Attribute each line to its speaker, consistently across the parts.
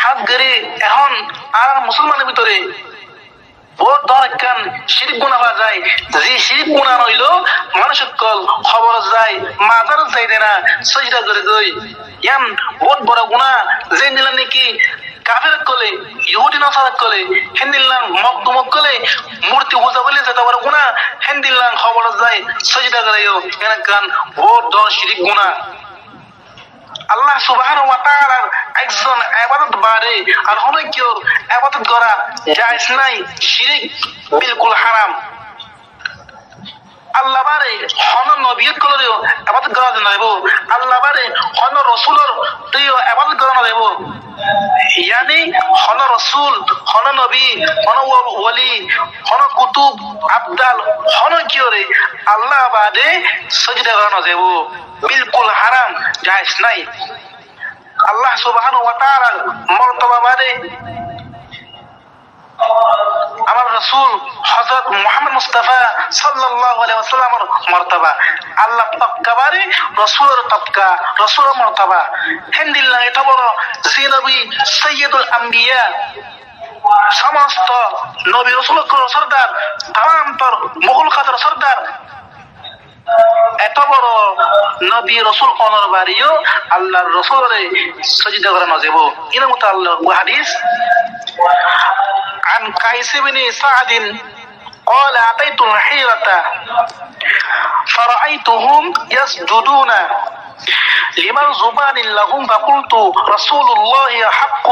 Speaker 1: হাত গেড়ে এখন আর মুসলমানের ভিতরে বহুত ধরকান শিরিক গুনাহ হওয়া যায়, যে শিরিক গুনাহ হইল মানুষ সকল খবর যায় মাজার যাইতে না সজদা করে দই ইয়ান বহুত বড় গুনাহ যে নিলেন নাকি কাফের কলে ইহুদি নাসারা কলে হিন্দিল্লাং মকদুমক কলে মূর্তি পূজা বলে যেটা বড় গুনাহ হিন্দিল্লাং খবর যায় সজদা করেও এর কান বহুত বড় শিরিক গুনাহ। আল্লাহ সুবহানাহু ওয়া তাআলার একজন ইবাদত বারে আর অনেকের ইবাদত করা জায়েজ নাই, শিরক বিলকুল হারাম। আল্লাহ বারে হন নবীর কলেও ইবাদত করা যাইব, আল্লাহ বারে হন রাসূলের তুইও ইবাদত করা যাইব। ইয়ানি হন রাসূল হন নবী হন ওলি হন কুতুব আবদাল হন কিওরে আল্লাহ বাদে সিজদা করা যাইব, বিলকুল হারাম, জায়েজ নাই। আল্লাহ সুবহানাহু ওয়া তাআলার মর্তবা বাদে আমার রাসূল হযরত মুহাম্মদ মুস্তাফা সাল্লাল্লাহু আলাইহি ওয়াসাল্লামের মর্তবা, আল্লাহ তবকা বারে রাসূলের তবকা, রাসূলের মর্তবা হিন্দিল্লাহ এত বড় যে নবী সাইয়্যিদুল আম্বিয়া, সমস্ত নবী রাসূলের সরদার, তাম তোর মুখলুকাতের সরদার, এত বড় নবী রাসূল কোনের বাড়িও আল্লাহর রাসূলের সিজদা করানো যাব। এর মত আল্লাহর হাদিস عن قيس بن سعد قال أتيت الحيرة فرأيتهم يسجدون لمرزبان لهم فقلت رسول الله حق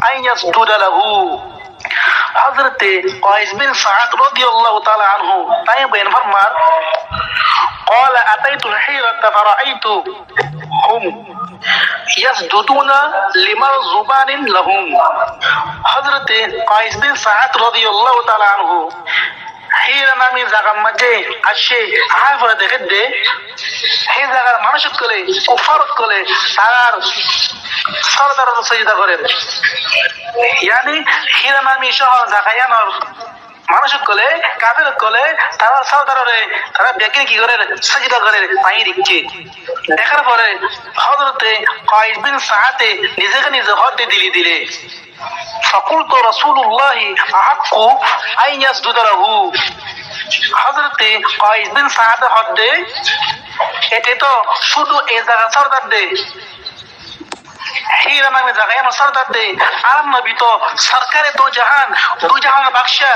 Speaker 1: أن يسجد له। حضرت قيس بن سعد رضي الله تعالى عنه তাই বলেন ফরমান قال أتيت الحيرة فرأيتهم يسجدون لمرزبان لهم। حضرت قيس بن سعد رضي الله تعالى عنه হিরা নামে জায়গার মাঝে আসে আয় পরে দেখে দে সেই জায়গার মানুষ কলে কুফার কলে তার সরদার সিজদা করে, ইয়ানি হিরা নামে শহর জায়গায়ানোর মানুষ কলে কাফের কলে তারা সরদারে তারা বেকে কি করে সিজদা করে পাই দিচ্ছে। দেখার পরে হযরতে কায়েস বিন সাআদ নিজেকে নিজে হদ দিলে فقلت رسول الله أحق أن يسجد له। হযরতে কায়েস বিন সাআদ হদ এতে তো শুধু এই জায়গা সরদার দে হিরা নামে জায়গায় সরদার দে আর নবী তো সরকারে দু জাহানের বাদশা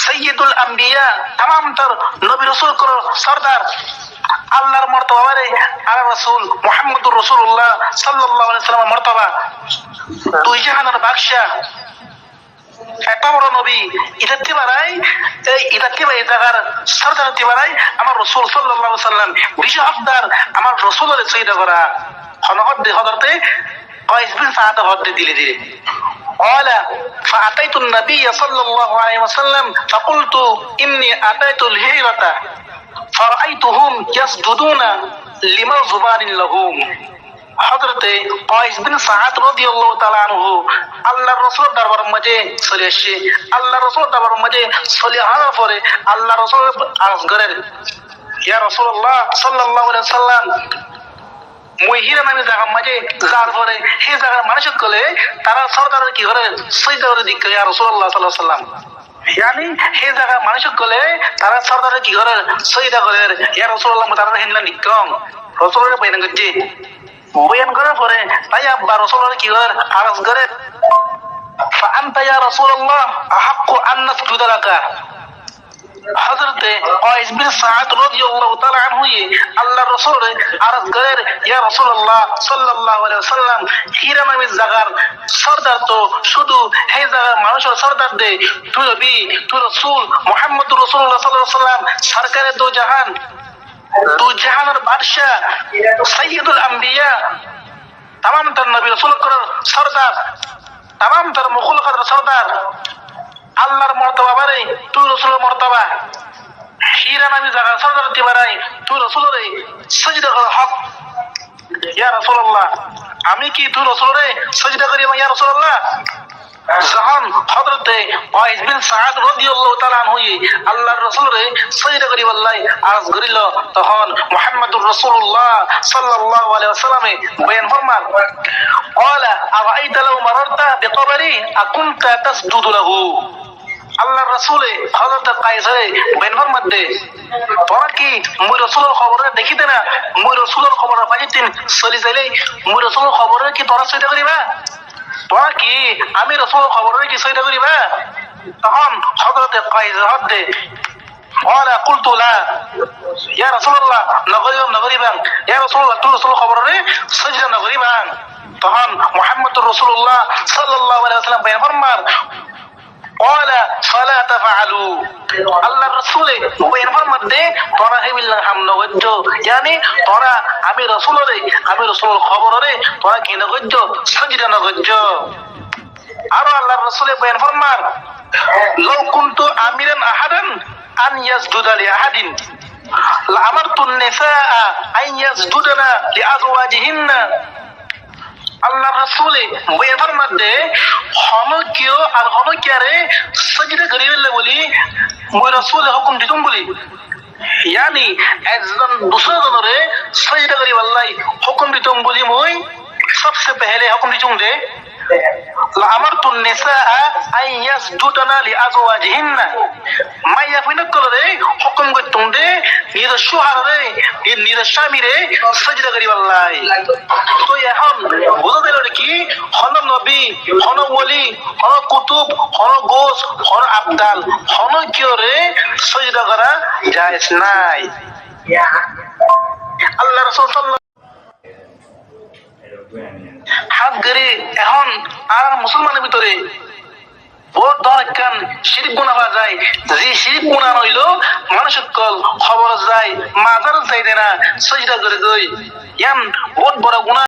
Speaker 1: সৈয়দুল আম্বিয়া, তাম তার নবী রাসূল কর সরদার, আল্লাহর মর্তবা বারে আর রাসূল মুহাম্মদুর রাসূলুল্লাহ সাল্লাল্লাহু আলাইহি ওয়াসাল্লাম মর্তবা দুই জাহানের বাদশা এত বড় নবী ইদাতি বারাই এই জায়গার সরদার তিবারাই আমার রাসূল সাল্লাল্লাহু আলাইহি ওয়াসাল্লাম বিশেষ হকদার আমার রাসূলের সিজদা করা হনহদ হযরতে কায়েস বিন সাআদ হদ দিলে قال فأتيت النبي صلى الله عليه وسلم فقلت إني أتيت الهيرة فرأيتهم يسجدون لمرزبان لهم। হযরতে কায়েস বিন সাআদ রাদিয়াল্লাহু তাআলা আনহু আল্লাহর রাসূলের দরবারের মাঝে চলে আসে, আল্লাহর রাসূলের দরবারের মাঝে চলে আসার পরে আল্লাহর রাসূল আরজ করেন ইয়া রাসূলুল্লাহ সাল্লাল্লাহু আলাইহি ওয়াসাল্লাম মই হিরা নামে জায়গার মাঝে যার পরে সেই জায়গার মানুষ কলে তারা সরদারের কি করে সিজদা করে দিকে ইয়া রাসূলুল্লাহ সাল্লাল্লাহু আলাইহি ওয়াসাল্লাম, ইয়ানি সেই জায়গার মানুষ কলে তারা সরদারের কি করে সিজদা করে ইয়া রাসূলুল্লাহ তারা হিনলা নিকম রাসূলের বয়ান করছে, বয়ান করার পরে তাই আব্বা রাসূলের কি করে আরজ করে فأنت يا رسول الله أحق أن نسجد لك। হযরতে কায়েস বিন সাআদ রাদিয়াল্লাহু তাআলা আনহু আল্লাহর রাসূল আরজ করেন ইয়া রাসূলুল্লাহ সাল্লাল্লাহু আলাইহি ওয়াসাল্লাম হিরা নামের জায়গার সরদার তো শুধু এই জায়গার মানুষের সরদার দে, তুই নবী তুই রাসূল মুহাম্মদুর রাসূলুল্লাহ সাল্লাল্লাহু আলাইহি ওয়াসাল্লাম সরকারে দু জাহানের বাদশা সাইয়্যিদুল আম্বিয়া, তাম তার নবী রাসূল করার সরদার, তাম তার মুখলুকাতের সরদার, আল্লাহর মর্তবা বারে তুই রাসূলের মর্তবা হিরা নামে জায়গা সরদার তিবারাই তুই রাসূলের সিজদা করার হক। ইয়া রাসূলুল্লাহ আমি কি তুই রাসূলের সিজদা করি ইয়া রাসূলুল্লাহ? যখন হযরতে ওয়াইস বিন সাদ রাদিয়াল্লাহু তাআলা আনহু আল্লাহর রাসূলরে সাজদা করি বললাই আরজ করিল, তখন মুহাম্মদুর রাসূলুল্লাহ সাল্লাল্লাহু আলাইহি ওয়াসাল্লামে বয়ান ফরমান, ক্বালা আরাআইতা লাউ মারারতা বিকবরি আকুনতা তাসজুদু লাহু। আল্লাহর রাসূলে হযরত কায়সারে বয়ান ফরমাতে, তোরা কি মুই রাসূলের খবরে দেখিতে না, মুই রাসূলের খবরে পাইতেন চলি যাইলে মুই রাসূলের খবরে কি তোরা সাজদা করিবা? তোরা কি আমি রাসূলের খবরে কি সাজদা করিবা? তখন হযরতে কায়সা হদে قال قلت لا يا رسول الله نغريبا يا رسول الله تو رسول খবরে সাজদা নগরিবা। তখন মুহাম্মদুর রাসূলুল্লাহ সাল্লাল্লাহু আলাইহি ওয়াসাল্লাম বয়ান ফরমান, قال فلا تفعلوا। আল্লাহর রাসূলে বয়ান ফরমাতে তোরা হেবিল্লাহ হামনা ওয়াজ্জ, yani তোরা আমি রাসূলের খবরে তোরা কি নগজ্জ সাজদা নগজ্জ। আর আল্লাহর রাসূলে বয়ান ফরমান, লাউ কুনতু আমিরান আহাদান আন ইয়াসজুদা লিআহাদিন লাআমারতুন নিসাআ আন ইয়াসজুদনা লিআজওয়াজিহিন্না। আল্লাহর রাসূলে বয়ান ফরমাতে হনকিও আর হনকিয়ারে সাজদা করিবে বলি মই রাসূলে হুকুম দিতুম বলি, yani একজন দুসরজনরে সাজদা করি বললাই হুকুম দিতুম বলি মই सबसे पहले हुक्म दिचुं दे लामारतुन निसाआ आन यासजुदना लिआजवाजिहिन्ना। माया फिन करे हुक्म गतुं दे निज शुहारे निज स्वामीरे सजदा करी बल्लाई। तो এখন বুঝা গেল কি হন নবী হন ওলি হন কুতুব হন গোস হন আবদাল হন কিওরে সজদা করা জায়েজ নাই। আল্লাহ রাসূল সাল্লাল্লাহু হাত গড়ে এখন আর মুসলমানের ভিতরে বহুত ধরকান শিরক গুনাহ হওয়া যায়, যে শিরক গুনাহ হইল মানুষের কল খবর যায় মাজার যাইতে না সজদা করে দই, ইয়ান বহুত বড় গুনাহ।